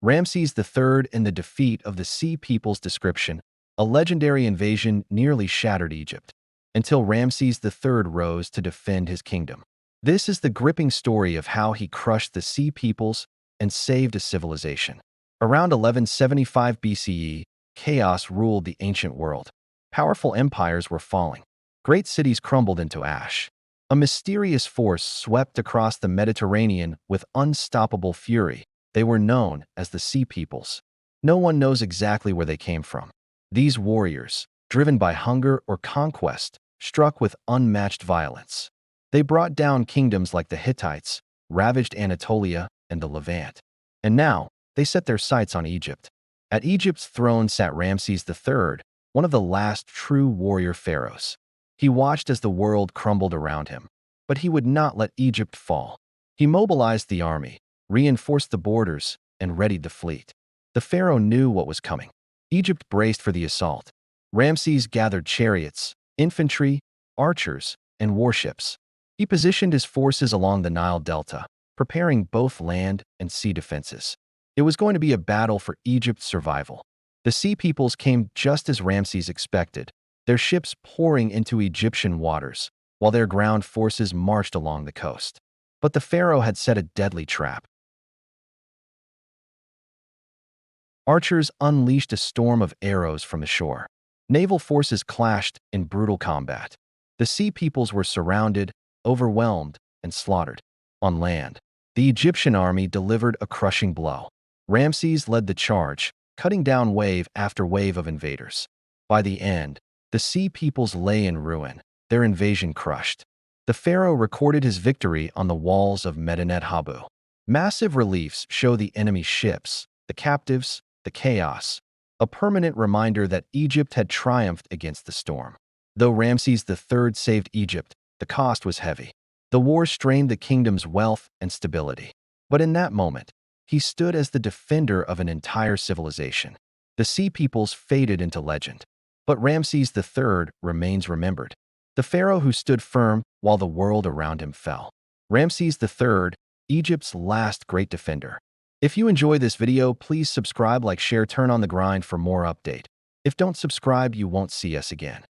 Ramses III and the defeat of the Sea People's description, a legendary invasion nearly shattered Egypt, until Ramses III rose to defend his kingdom. This is the gripping story of how he crushed the Sea Peoples and saved a civilization. Around 1175 BCE, chaos ruled the ancient world. Powerful empires were falling. Great cities crumbled into ash. A mysterious force swept across the Mediterranean with unstoppable fury. They were known as the Sea Peoples. No one knows exactly where they came from. These warriors, driven by hunger or conquest, struck with unmatched violence. They brought down kingdoms like the Hittites, ravaged Anatolia and the Levant. And now, they set their sights on Egypt. At Egypt's throne sat Ramses III, one of the last true warrior pharaohs. He watched as the world crumbled around him, but he would not let Egypt fall. He mobilized the army, reinforced the borders, and readied the fleet. The pharaoh knew what was coming. Egypt braced for the assault. Ramses gathered chariots, infantry, archers, and warships. He positioned his forces along the Nile Delta, preparing both land and sea defenses. It was going to be a battle for Egypt's survival. The Sea Peoples came just as Ramses expected, their ships pouring into Egyptian waters, while their ground forces marched along the coast. But the pharaoh had set a deadly trap. Archers unleashed a storm of arrows from the shore. Naval forces clashed in brutal combat. The Sea Peoples were surrounded, overwhelmed, and slaughtered. On land, the Egyptian army delivered a crushing blow. Ramses led the charge, cutting down wave after wave of invaders. By the end, the Sea Peoples lay in ruin, their invasion crushed. The pharaoh recorded his victory on the walls of Medinet Habu. Massive reliefs show the enemy's ships, the captives, the chaos, a permanent reminder that Egypt had triumphed against the storm. Though Ramses III saved Egypt, the cost was heavy. The war strained the kingdom's wealth and stability. But in that moment, he stood as the defender of an entire civilization. The Sea Peoples faded into legend, but Ramses III remains remembered, the pharaoh who stood firm while the world around him fell. Ramses III, Egypt's last great defender. If you enjoy this video, please subscribe, like, share, turn on the grind for more update. If don't subscribe, you won't see us again.